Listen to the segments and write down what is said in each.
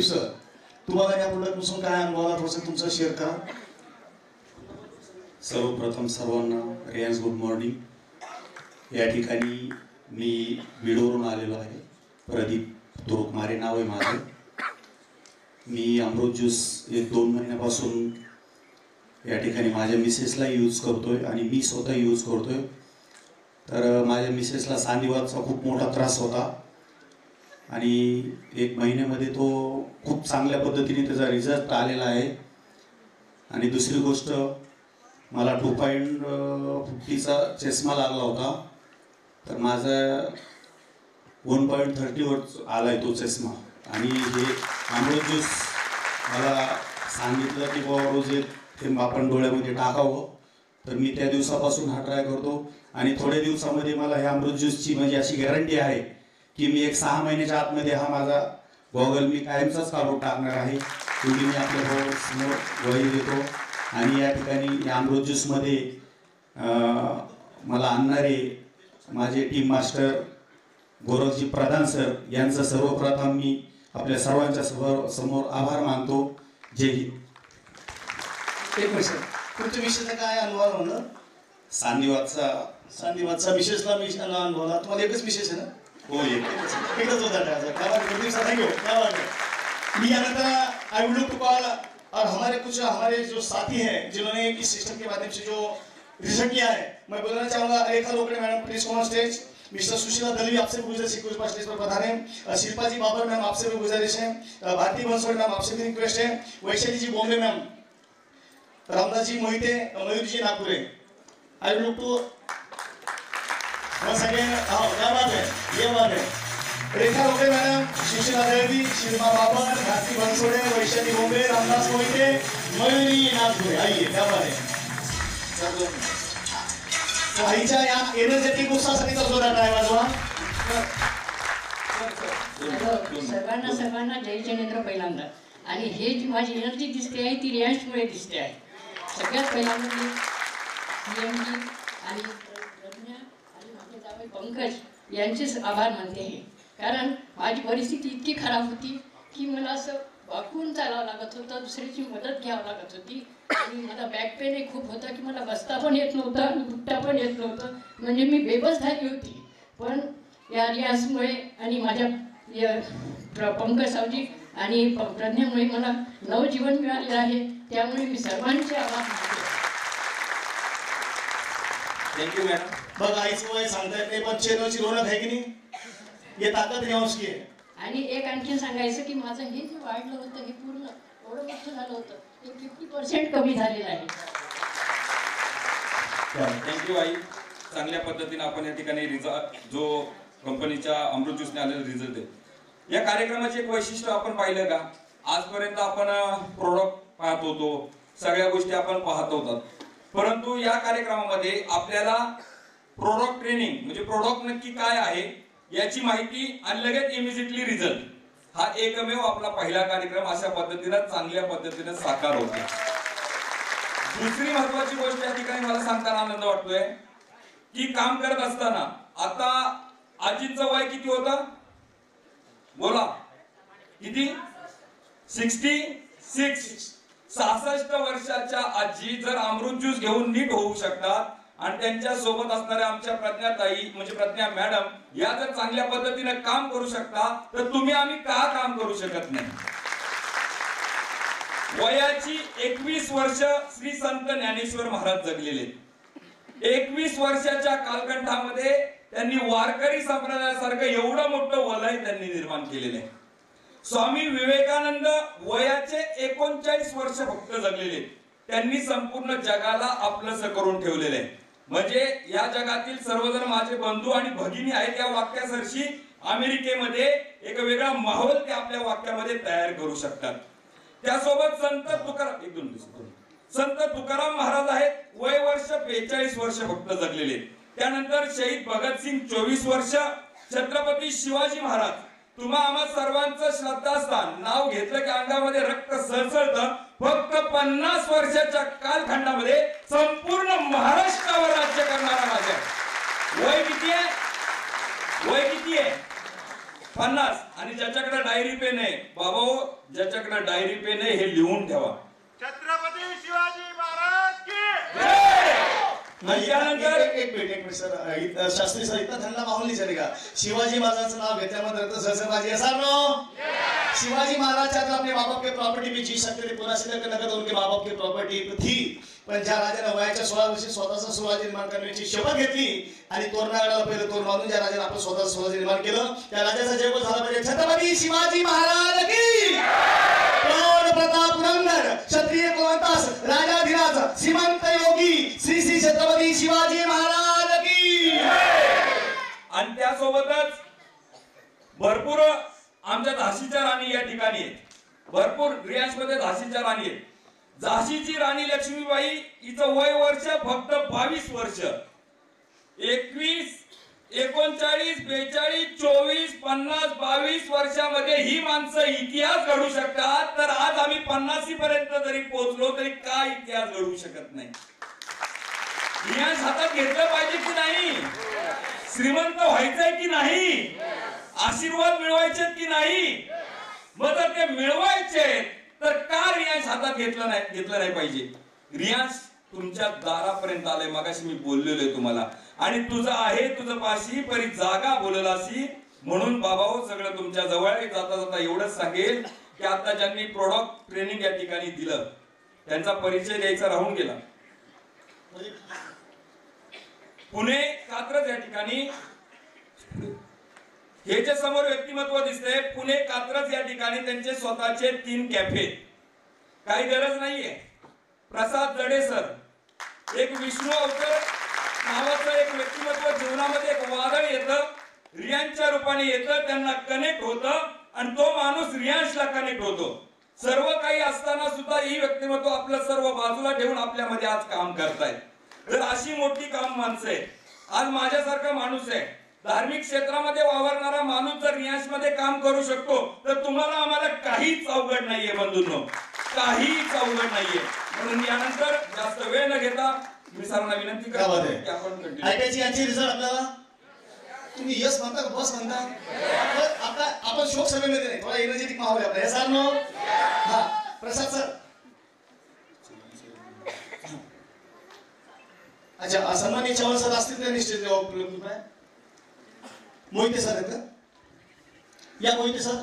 Sir, तुम्हाला या प्रोडक्टपासून काय अनुभव आला थोडंसं तुमचं शेअर करा. सर्वप्रथम सर्वांना रियाज गुड मॉर्निंग. या ठिकाणी मी बीडवरून आलेलो आहे. प्रदीप तुरुकमारे नाव आहे माझं. मी अमृत ज्यूस 1-2 महिन्यापासून या ठिकाणी माझ्या मिसेसला यूज करतोय आणि मी स्वतः यूज करतोय. तर माझ्या मिसेसला सांधिवातचा खूप मोठा त्रास होता आणि 1 महिन्यामध्ये तो खूप चांगल्या पद्धतीने त्याचा रिझल्ट आलेला आहे. आणि दुसरी गोष्ट, मला 2.50चा चष्मा लागला होता, तर माझा 1.30 वर आला आहे तो चष्मा. आणि हे अमृत ज्यूस मला सांगितलं की बाबा रोज एक थेंब आपण डोळ्यामध्ये टाकावं. तर मी त्या दिवसापासून हा ट्राय करतो आणि थोड्या दिवसामध्ये मला ह्या अमृत ज्यूसची म्हणजे अशी गॅरंटी आहे की मी 6 महिन्याच्या आतमध्ये हा माझा गॉगल मी कायमचाच काढून टाकणार आहे. तुम्ही मी आपल्या समोर ग्वाही देतो. आणि या ठिकाणी या अमृत ज्यूसमध्ये मला आणणारे माझे टीम मास्टर गौरवजी प्रधान सर यांचं सर्वप्रथम मी आपल्या सर्वांच्या समोर आभार मानतो. जय हिंद. एक मिनिट सर, तुमच्या विषयाचा काय अनुभव म्हणलं? सांधिवातचा मिसेसला मी अनुभवला. तुम्हाला एकच मिसेस आहे ना? हो, एकच होता. Thank you. मी यानंतर I would look to call और हमारे जो साथी हैं जिन्होंने इस सिस्टम के माध्यम से जो रिजल्ट किया है, मैं बोलना चाहूँगा Rekha Lokade madam please come on stage. Mister Sushila Dalvi आपसे भी गुजारिश है कुछ पास स्टेज पर पधारें. शिल्पा जी बाबर मैम आपसे भी गुजारिश है. भारती बंसोड़े मैम आपसे भी रिक्वेस्ट है. Vaishali ji Bombay ma'am, Ramdas ji Mohite, Mayur ji Nagpure. I look to once again. क्या बात है, ये बात है. रेखा लोकड़े मैडम, सुशीला दलवी, शिल्पा बाबर, भारती बंसोड़े, वैशाली बॉम्बे, रामदास मोहिते, मयूरी नागपुरे. आइए, क्या बात है. आईच्या या एनर्जेटिक उत्साहासाठी तर जोरात आहे वाजवा. सर्वांना जय जिनेंद्र पहिल्यांदा. आणि हे जी माझी एनर्जी दिसते आहे ती रियांशमुळे दिसते आहे. सगळ्यात पहिल्यांदा मी CMG आणि प्रज्ञा आणि माझे जावई पंकज यांचेच आभार मानते आहे. कारण माझी परिस्थिती इतकी खराब होती की मला असं वाकून चालावं लागत होतं, दुसऱ्याची मदत घ्यावं लागत होती. आणि मला बॅक पेनही खूप होता की मला बसता पण येत नव्हतं आणि उठता पण येत नव्हतं. म्हणजे मी बेबस झाली होती. पण या रियाजमुळे आणि माझ्या पंकज सावजी आणि प्रज्ञामुळे मला नवजीवन मिळालेलं आहे. त्यामुळे मी सर्वांचे आभार मानते. Thank you madam. बघा आईचं वय सांगता येत नाही पण चेहऱ्याची रौनक आहे की नाही, हे ताकद रियाजची आहे. आणि एक आणखीन सांगायचं की माझं हे जे वाढलं होतं हे पूर्ण एवढं मोठं झालं होतं ते 50% कमी झालेलं आहे. थँक्यू आई. चांगल्या पद्धतीने आपण या ठिकाणी जो कंपनीच्या अमृत ज्यूसने आलेला रिझल्ट आहे. या कार्यक्रमाचे एक वैशिष्ट्य आपण पाहिलं का, आजपर्यंत आपण प्रोडक्ट पाहत होतो, सगळ्या गोष्टी आपण पाहत होतो, परंतु या कार्यक्रमामध्ये आपल्याला प्रोडक्ट ट्रेनिंग म्हणजे प्रोडक्ट नक्की काय आहे याची माहिती आणि लगेच इमिजिएटली रिझल्ट, हा एकमेव आपला पहिला कार्यक्रम अशा पद्धतीने चांगल्या पद्धतीने साकार होतो. दुसरी महत्वाची गोष्ट या ठिकाणी मला सांगताना आनंद वाटतोय की काम करत असताना आता आजींचं वय किती होतं बोला, किती? 66 वर्षाच्या आजी जर अमृत ज्यूस घेऊन नीट होऊ शकतात आणि त्यांच्या सोबत असणाऱ्या आमच्या प्रज्ञाताई म्हणजे प्रज्ञा मॅडम या जर चांगल्या पद्धतीने काम करू शकता तर तुम्ही आम्ही का काम करू शकत नाही. वयाची 21 वर्ष श्री संत ज्ञानेश्वर महाराज जगलेले. 21 वर्षाच्या कालखंडामध्ये त्यांनी वारकरी संप्रदायासारखं एवढं मोठं वलय त्यांनी निर्माण केलेलं आहे. स्वामी विवेकानंद वयाचे 39 वर्ष फक्त जगलेले, त्यांनी संपूर्ण जगाला आपलंसं करून ठेवलेलं आहे. म्हणजे या जगातील सर्वजण माझे बंधू आणि भगिनी आहेत या वाक्यासरशी अमेरिकेमध्ये एक वेगळा माहोल ते आपल्या वाक्यामध्ये तयार करू शकतात. त्यासोबत संत तुकाराम महाराज आहेत, वय वर्ष 42 वर्ष फक्त जगलेले. त्यानंतर शहीद भगतसिंग 24 वर्ष, छत्रपती शिवाजी महाराज, तुम्हा आम्हा सर्वांचं श्रद्धास्थान, नाव घेतलं की अंगामध्ये रक्त सळसळतं. फक्त 50 वर्षाच्या कालखंडामध्ये संपूर्ण महाराष्ट्रावर राज्य करणारा राजा. वय किती आहे? वय किती आहे? 50. आणि ज्याच्याकडे डायरी पेन आहे बाबा, डायरी पेन हे लिहून ठेवा. छत्रपती शिवाजी महाराज की एक मिनिट सर, शास्त्री सर, इतना थंडा माहौल नहीं चलेगा. शिवाजी महाराजांचं नाव घेतल्यानंतर तर सरसरबाजी है सर नो. शिवाजी महाराज चाहते अपने माँ बाप के प्रॉपर्टी में जी सकते थे, पुनः सिद्ध करना तो उनके माँ बाप की प्रॉपर्टी थी. पण ज्या राजाने वयाच्या 16 वर्षी स्वतःचा स्वराज्य निर्माण करण्याची शपथ घेतली आणि तोरणागडाला पहिलं तोरण बांधून ज्या राजाने आपलं स्वतःचं स्वराज्य निर्माण केलं, त्या राजाचा जयघोष झाला पाहिजे. छत्रपती शिवाजी महाराज की. प्रौढ प्रताप पुरंदर क्षत्रिय कुलवंतास राजाधिराज श्रीमंत योगी श्री श्री छत्रपती शिवाजी महाराज की. आणि त्यासोबतच भरपूर आमच्या झाशीच्या राणी या ठिकाणी आहेत. भरपूर रियाज मध्ये झाशीच्या राणी आहेत. झाशीची राणी लक्ष्मीबाई हिचं वय वर्ष फक्त 22 वर्ष. 21, 39, 42, 24, 50, 22 वर्षामध्ये ही माणसं इतिहास घडू शकतात. तर आज आम्ही 50 पर्यंत जरी पोहोचलो तरी काय इतिहास घडवू शकत नाही. इतिहास हातात घेतलं पाहिजे की नाही? श्रीमंत व्हायचंय की नाही? आशीर्वाद मिळवायचे की नाही? मग जर ते मिळवायचे तर का रियाज हातात घेतलं नाही पाहिजे? रियाज तुमच्या दारापर्यंत आले, मगाशी मी बोललेलो आहे तुम्हाला. आणि तुझं आहे तुझं पाशी परी जागा बोललासी. म्हणून बाबाओ सगळं तुमच्या जवळ आहे. जाता जाता एवढंच सांगेल की आता ज्यांनी प्रोडक्ट ट्रेनिंग या ठिकाणी दिलं त्यांचा परिचय द्यायचा राहून गेला. पुणे कात्रज या ठिकाणी हे जे समोर व्यक्तिमत्व दिसते, पुणे कात्रज या ठिकाणी त्यांचे स्वतःचे 3 कॅफे. काही गरज नाहीये. प्रसाद जडे सर, एक विष्णू अवतार नावाचं एक व्यक्तिमत्व जीवनामध्ये एक वादळ येतं, रियांच्या रूपाने येतं, त्यांना कनेक्ट होतं आणि तो माणूस रियांशला कनेक्ट होतो. सर्व काही असताना सुद्धा ही व्यक्तिमत्व आपलं सर्व बाजूला ठेवून आपल्यामध्ये आज काम करतायत. तर अशी मोठी काम माणसं आहे. आज माझ्यासारखा माणूस आहे, धार्मिक क्षेत्रामध्ये वावरणारा माणूस जर रियाज मध्ये काम करू शकतो तर तुम्हाला आम्हाला काहीच अवघड नाहीये बंधूंनो, काहीच अवघड नाहीये. म्हणून यानंतर जास्त वेळ न घेता मी सर्वांना विनंती करतो की आपण कंटिन्यू ऐकायची यांची रिझल्ट आपल्याला. तुम्ही यस म्हणता का बस म्हणता? आता आपण शोक सभेमध्ये नाही, थोडा एनर्जेटिक माहोल आहे आपला. Sir no. हा प्रसाद सर. अच्छा, सन्माननीय चव्हाण सर असतील तर निश्चित उपलब्ध आहे. मोहिते सर आहेत का? या मोहिते सर.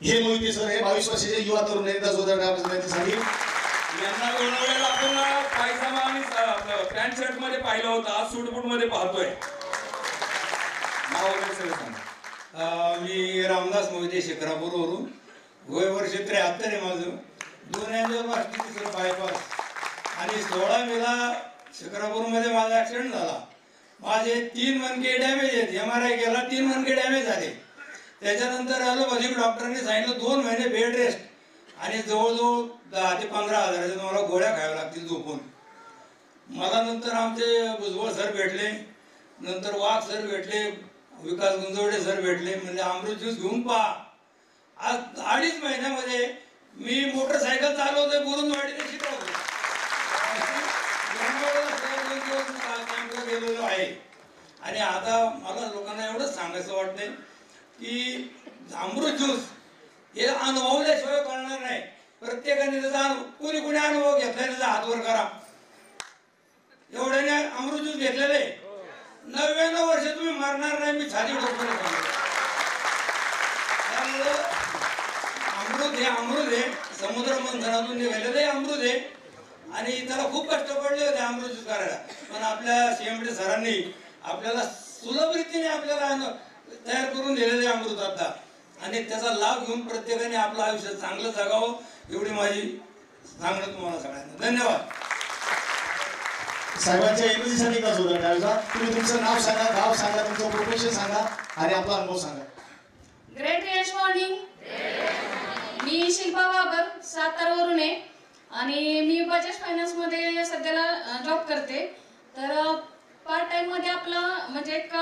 हे मोहिते सर हे 22 वर्षाचे युवा तरुण आहेत. जोरदार गावासाठी यांना वेळोवेळेला आपण पायजामा आणि पॅन्ट शर्ट मध्ये पाहिलं होतं, आज सूटबूट मध्ये पाहतोय. नाव वगैरे सगळं सांगा. मी रामदास मोहिते शिक्रापूरवरून. वय वर्ष 73 आहे माझं. 2 एंजिओप्लास्टी, 3 बायपास. आणि 16 मेला शिक्रापूरमध्ये माझा ऍक्सिडेंट झाला. माझे 3 मणके डॅमेज आहेत. MRI केला, 3 मणके डॅमेज झाले. त्याच्यानंतर ॲलोपॅथिक डॉक्टरांनी सांगितलं 2 महिने बेड रेस्ट आणि जवळजवळ 10 ते 15 हजाराच्या तुम्हाला गोळ्या खाव्या लागतील झोपून. मला नंतर आमचे भुजबळ सर भेटले, नंतर वाघ सर भेटले, विकास गुंजवडे सर भेटले. म्हणजे अमृत ज्यूस घेऊन पहा. आज 2.5 महिन्यामध्ये मी मोटरसायकल चालवतोय बुरुंजवाडीने शिकवतो. गेलेलो आहे. आणि आता मला लोकांना एवढंच सांगायचं वाटतंय की अमृत ज्यूस हे अनुभवल्याशिवाय कळणार नाही. प्रत्येकाने त्याचा कोणी कोणी अनुभव घेतलाय त्याचा हात वर करा. एवढ्याने अमृत ज्यूस घेतलेले 99 वर्ष तुम्ही मरणार नाही. मी छाती डॉक्टर अमृत हे अमृत आहे. समुद्र मंथनातून निघालेलं हे अमृत आहे. आणि त्याला खूप कष्ट पडले होते अमृत ज्यूस करायला, पण आपल्या CMD सरांनी आपल्याला सुलभ रीतीने आपल्याला तयार करून दिलेले अमृत आता. आणि त्याचा लाभ घेऊन प्रत्येकाने आपलं आयुष्य चांगलं जगावं एवढी माझी सांगणं तुम्हाला सगळ्यांना. धन्यवाद. साहेबांच्या एनर्जीसाठी का जोरदार टाळ्या. तुम्ही तुमचं नाव सांगा, गाव सांगा, तुमचं प्रोफेशन सांगा आणि आपला अनुभव सांगा. ग्रेट रियाज मॉर्निंग. मी शिल्पा बाबर सातारावरून आहे आणि मी बजाज फायनान्स मध्ये सध्याला जॉब करते. तर पार्ट टाइम मध्ये आपलं म्हणजे एक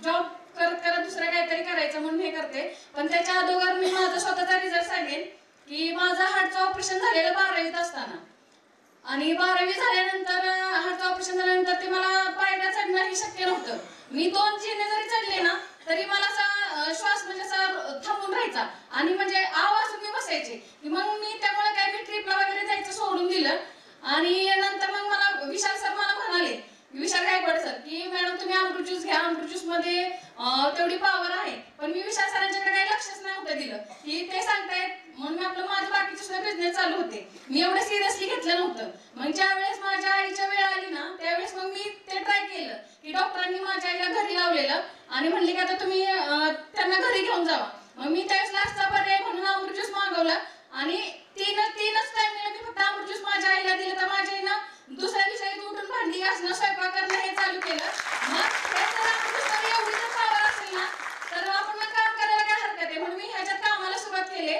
जॉब करत करत दुसरं काहीतरी करायचं म्हणून हे करते. पण त्याच्या अगोदर मी माझा स्वतःचा रिझल्ट सांगेन की माझं हार्टचं ऑपरेशन झालेलं 12वीत असताना. आणि 12वी झाल्यानंतर हार्टचं ऑपरेशन झाल्यानंतर ते मला पायऱ्या चढणं हे शक्य नव्हतं. मी 2 जिने जरी चढले तरी मला असा श्वास म्हणजे असा थांबून राहायचा आणि म्हणजे आवाज मी बसायचे की मग मी त्यामुळे काय मी ट्रिपला वगैरे जायचं सोडून दिलं. आणि नंतर मग मला विशाल सर मला म्हणाले, विशाल गायकवाड सर, की मॅडम तुम्ही अमृत ज्यूस घ्या, अमृत ज्यूस मध्ये तेवढी पॉवर आहे. पण मी विशाल सरांच्याकडे काही लक्षच नव्हतं दिलं की ते सांगतायत म्हणून मी आपलं माझं बाकीचे सुद्धा बिझनेस चालू होते. मी एवढं सिरियसली घेतलं नव्हतं. मग ज्या वेळेस माझ्या आईच्या वेळ आली ना त्यावेळेस मग मी ते ट्राय केलं की डॉक्टरांनी माझ्या आईला घरी लावलेलं आणि म्हणले की आता तुम्ही त्यांना घरी घेऊन जावा. मग मी त्यावेळेस लास्टचा पर्याय म्हणून अमृत ज्यूस मागवला आणि तीनच टाइम मी फक्त अमृत ज्यूस माझ्या आईला दिलं. तर माझ्या आईनं दुसऱ्या दिवशी उठून भांडी घासणं, स्वयंपाक करणं हे चालू केलं. मग एवढी जर पॉवर असेल ना तर आपण मग काम करायला काय हरकत आहे. म्हणून मी ह्याच्यात कामाला सुरुवात केली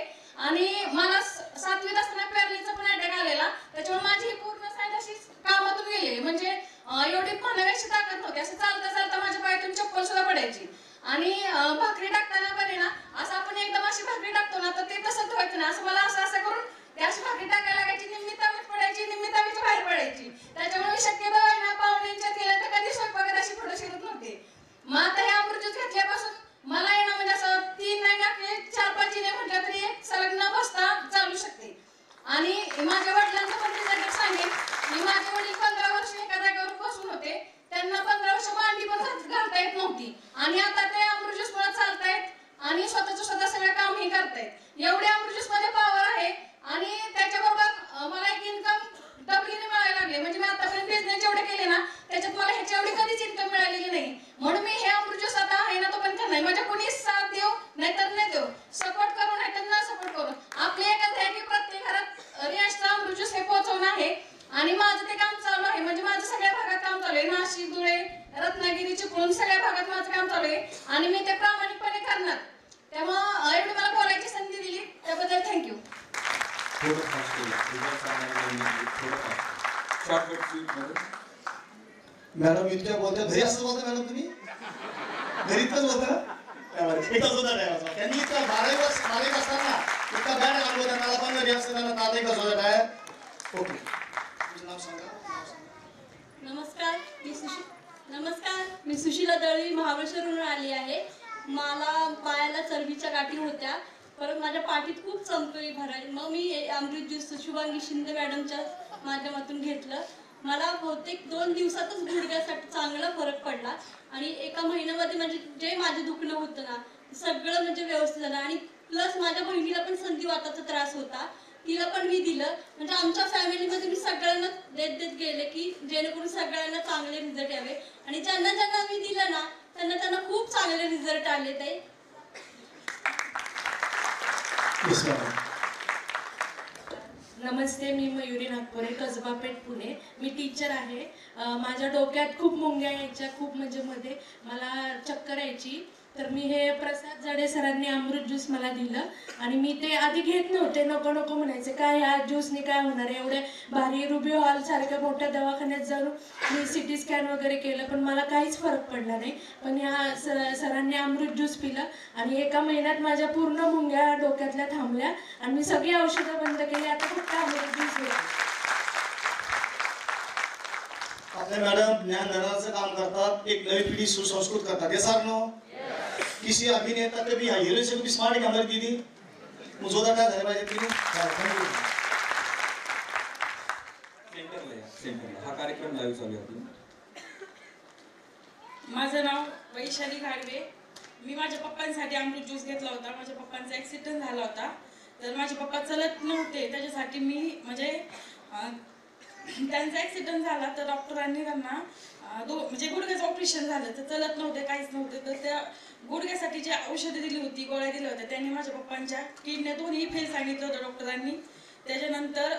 आणि मला 7वीत असताना पॅरलीचा पण अटॅक आलेला. त्याच्यामुळे माझी ही पूर्ण साईड अशी कामातून गेली. म्हणजे एवढी म्हणाव्याची ताकद नव्हती. असं चालता चालता माझ्या पायातून चप्पल सुद्धा पडायची. आणि भाकरी टाकताना पण आहे ना असं आपण एकदम अशी भाकरी टाकतो ना तर ते तसंच व्हायचं ना, असं मला असं करून ते अशी भाकरी टाकायला लागायची, निम्मी तावीत पडायची, निम्मी तावीच्या बाहेर पडायची. त्याच्यामुळे शक्यतो आहे ना पाहुण्यांच्या केलं तर कधी स्वयंपाकात अशी पुढे शिरत नव्हते. मग आता हे अमृत ज्यूस घेतल्यापासून मला आहे ना म्हणजे असं 3 नाही 4-5 जिने म्हटलं तरी एक सलग न बसता चालू शकते. आणि माझ्या वडिलांचं पण रिझल्ट सांगेन की माझे वडील 15 वर्ष एका जागेवर बसून होते. त्यांना 15 वर्ष मांडी पण घालता येत नव्हती आणि आता ते अमृत ज्यूस मुळे चालतायत आणि स्वतः सगळं कामही करतायत. एवढे अमृत ज्यूस मध्ये पॉवर आहे आणि त्याच्याबरोबर मला एक इन्कम डबलीने मिळायला लागले. म्हणजे मी आतापर्यंत बिझनेस जेवढे केले ना त्याच्यात मला ह्याच्या एवढी कधीच इन्कम मिळालेली नाही. म्हणून मी हे अमृत ज्यूस आता आहे ना तो पण करणार. माझ्या कोणी साथ देऊ नाहीतर नाही देऊ, सपोर्ट करू नाहीतर न सपोर्ट करू, आपले एकच आहे की प्रत्येक घरात रियाजचा अमृत ज्यूस हे पोहोचवणं आहे. आणि माझं ते काम चालू आहे. म्हणजे माझं सगळ्या भागात काम चालू आहे. नाशिक, धुळे, रत्नागिरी, चिपळूण सगळ्या भागात माझं काम चालू आहे आणि मी ते प्रामाणिकपणे करणार. त्यामुळे एवढी मला बोलायची संधी दिली त्याबद्दल थँक्यू. मॅडम इतक्या बोलता घरी असं बोलता मॅडम तुम्ही घरी इतकंच बोलता एकच होता ड्रायव्हरचा. त्यांनी इतका 12 असताना इतका बॅड लागलो होता मला पण रियाज करताना ताज एकच होता आहे. ओके नाव सांगा. नमस्कार, मी सुशीला दळवी महाबळेश्वरहून आली आहे. मला पायाला चरबीच्या गाठी होत्या, परत माझ्या पाठीत खूप चमकळी भरायची. मग मी अमृत ज्यूस शुभांगी शिंदे मॅडमच्या माध्यमातून घेतलं. मला बहुतेक 2 दिवसातच गुडघ्यासाठी चांगला फरक पडला आणि एका महिन्यामध्ये म्हणजे जे माझे दुखणं होतं ना सगळं म्हणजे व्यवस्थित झालं. आणि प्लस माझ्या बहिणीला पण संधिवाताचा त्रास होता, तिला पण मी दिलं. म्हणजे आमच्या फॅमिलीमध्ये मी सगळ्यांना देत गेले की जेणेकरून सगळ्यांना चांगले रिझल्ट यावे. आणि ज्यांना मी दिलं ना त्यांना खूप चांगले रिझल्ट आले. ते नमस्ते, मी मयुरी नागपुरे, कसबा पेठ, पुणे. मी टीचर आहे. माझ्या डोक्यात खूप मुंग्या यायच्या, खूप म्हणजे मध्ये मला चक्कर यायची. तर मी हे प्रसाद जडे सरांनी अमृत ज्यूस मला दिलं आणि मी ते आधी घेत नव्हते, नको म्हणायचे, काय ह्या ज्यूसने काय होणार, एवढे भारी रुबी हॉल सारख्या मोठ्या दवाखान्यात जाऊन मी CT स्कॅन वगैरे केलं पण मला काहीच फरक पडला नाही. पण ह्या सरांनी अमृत ज्यूस पिलं आणि एका महिन्यात माझ्या पूर्ण मुंग्या डोक्यातल्या थांबल्या आणि मी सगळी औषधं बंद केली. आता फक्त अमृत ज्यूस घेते. आपले मॅडम ज्ञानदानाचं काम करतात, एक नवी पिढी सुसंस्कृत करतात. हे सर नो किसी अभिनेता के भी हीरो से भी स्मार्ट हमारी दीदी मुझे काय झालं पाहिजे तुम्ही सेंटरला हा कार्यक्रम लाईव्ह चालू आहे. माझं नाव वैशाली घाडवे. मी माझ्या पप्पांसाठी अमृत ज्यूस घेतला होता. माझ्या पप्पांचा ॲक्सिडेंट झाला होता, तर माझे पप्पा चलत नव्हते. त्याच्यासाठी मी म्हणजे त्यांचा ॲक्सिडेंट झाला तर डॉक्टरांनी त्यांना म्हणजे गुडघ्याचं ऑपरेशन झालं, तर चलत नव्हते, काहीच नव्हते. तर त्या गुडघ्यासाठी जी औषधं दिली होती, गोळ्या दिल्या होत्या, त्यांनी माझ्या पप्पांच्या किडन्या दोन्ही फेल सांगितलं होतं डॉक्टरांनी. त्याच्यानंतर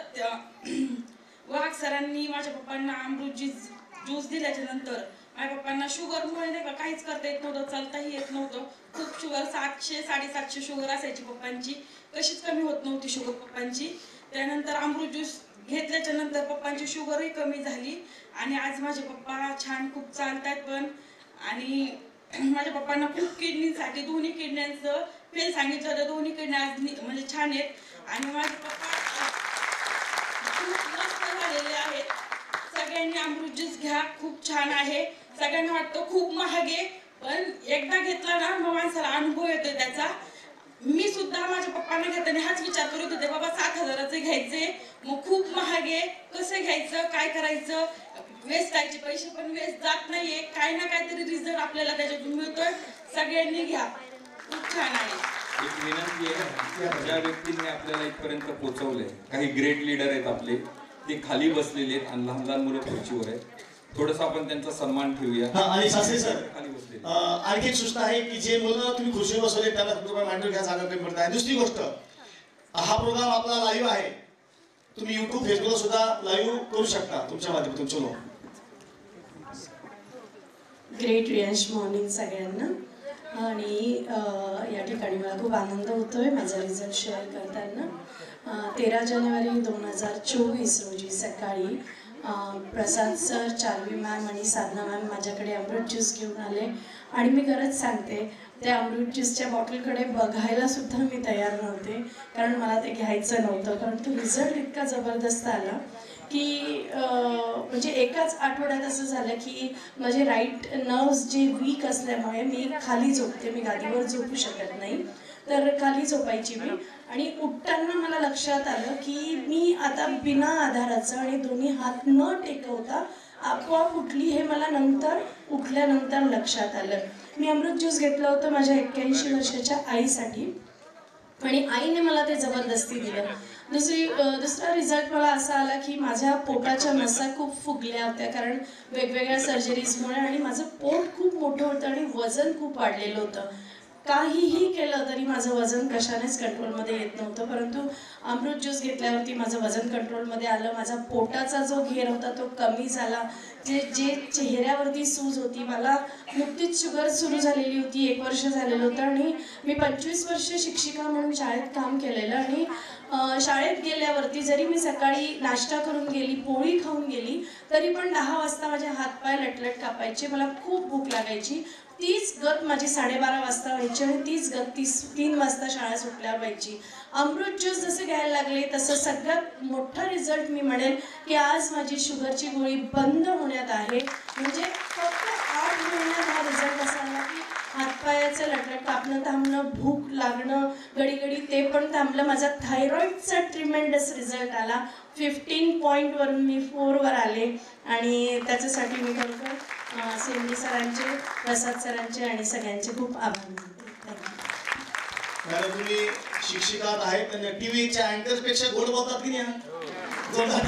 वाघ सरांनी माझ्या पप्पांना अमृत ज्यूस दिल्याच्या नंतर माझ्या पप्पांना शुगरमुळे नाही का काहीच करता येत नव्हतं, चालताही येत नव्हतं. खूप शुगर 700-750 शुगर असायची पप्पांची, कशीच कमी होत नव्हती शुगर पप्पांची. त्यानंतर अमृत ज्यूस घेतल्याच्या नंतर पप्पांची शुगरही कमी झाली आणि आज माझे पप्पा छान खूप चालतात पण. आणि माझ्या पप्पांना खूप किडनीसाठी दोन्ही किडन्यांचं फेल सांगितलं होतं, दोन्ही किडन्या आज म्हणजे छान आहेत आणि माझे पप्पा खूप मस्त झालेले आहेत. सगळ्यांनी अमृत ज्यूस घ्या, खूप छान आहे. सगळ्यांना वाटतं खूप महाग आहे पण एकदा घेतला ना माणसाला अनुभव येतोय त्याचा. मी सुद्धा माझ्या पप्पांना घेताना हाच विचार करत होते, बाबा 7,000चे घ्यायचे, मग खूप महाग आहे, कसं घ्यायचं, काय करायचं, वेस्ट जायचे पैसे पण वेस्ट जात नाहीये, काही ना काहीतरी रिझल्ट आपल्याला त्याच्यातून मिळतोय. सगळ्यांनी घ्या, खूप छान आहे. एक विनंती आहे, ज्या व्यक्तींनी आपल्याला इथपर्यंत पोहोचवलंय, काही ग्रेट लीडर आहेत आपले, ते खाली बसलेले आहेत आणि लहान लहान मुलं खुर्चीवर आहेत. थोडंसं आपण त्यांचा सन्मान ठेवूया. आणि शास्त्री सर, खाली बसलेले आणखी एक सूचना आहे की जे मुलं तुम्ही खुर्ची बसवले त्यांना तुम्हाला मांडून घ्या, जागा कमी पडत आहे. दुसरी गोष्ट, हा प्रोग्राम आपला लाईव्ह आहे, तुम्ही YouTube फेसबुकला सुद्धा लाईव्ह करू शकता तुमच्या माध्यमातून. चलो. ग्रेट रियांश मॉर्निंग सगळ्यांना. आणि या ठिकाणी मला खूप आनंद होतोय माझा रिझल्ट शेअर करताना. 13 जानेवारी 2024 रोजी सकाळी प्रसाद सर, चार्वी मॅम आणि साधना मॅम माझ्याकडे अमृत ज्यूस घेऊन आले. आणि मी खरंच सांगते, त्या अमृत ज्यूसच्या बॉटलकडे बघायला सुद्धा मी तयार नव्हते, कारण मला ते घ्यायचं नव्हतं. कारण तो रिझल्ट इतका जबरदस्त आला की म्हणजे एकाच आठवड्यात असं झालं की माझे राईट नर्व्स जे वीक असल्यामुळे मी खाली झोपते, मी गादीवर झोपू शकत नाही, तर खाली झोपायची मी. आणि उठताना मला लक्षात आलं की मी आता बिना आधाराचं आणि दोन्ही हात न टेकवता आपोआप उठली, हे मला नंतर उठल्यानंतर लक्षात आलं. मी अमृत ज्यूस घेतलं होतं माझ्या 81 वर्षाच्या आईसाठी आणि आईने मला ते जबरदस्ती दिलं. दुसरा रिझल्ट मला असा आला की माझ्या पोटाच्या नसा खूप फुगल्या होत्या, कारण वेगवेगळ्या सर्जरीजमुळे, आणि माझं पोट खूप मोठं होतं आणि वजन खूप वाढलेलं होतं. काहीही केलं तरी माझं वजन कशानेच कंट्रोलमध्ये येत नव्हतं. परंतु अमृत ज्यूस घेतल्यावरती माझं वजन कंट्रोलमध्ये आलं, माझा पोटाचा जो घेर होता तो कमी झाला, जे चेहऱ्यावरती सूज होती, मला नुकतीच शुगर सुरू झालेली होती, 1 वर्ष झालेलं होतं, आणि मी 25 वर्ष शिक्षिका म्हणून शाळेत काम केलेलं. आणि शाळेत गेल्यावरती जरी मी सकाळी नाश्ता करून गेली, पोळी खाऊन गेली, तरी पण 10 वाजता माझे हातपाय लटलट कापायचे, मला खूप भूक लागायची. तीच गत माझी 12:30 वाजता व्हायची आणि तीच गत 3 वाजता शाळा सुटल्यावर व्हायची. अमृत ज्यूस जसे घ्यायला लागले तसं सगळ्यात मोठा रिझल्ट मी म्हणेल की आज माझी शुगरची गोळी बंद होण्यात आहे. म्हणजे फक्त 8 महिन्यात हा रिझल्ट असा आला की हातपायाचं लटलट कापणं थांबणं, भूक लागणं घडी ते पण थांबलं. माझा थायरॉईडचा ट्रिमेंडस रिझल्ट आला. 15 पॉईंटवरून मी 4वर आले. आणि त्याच्यासाठी मी खरोखर सेंडी सरांचे, प्रसाद सरांचे आणि सगळ्यांचे खूप आभार मानते. कारण तुम्ही शिक्षिका आहेत, त्यांना टीव्हीच्या अँकर्सपेक्षा गोड बोलतात की नाही? जोरदार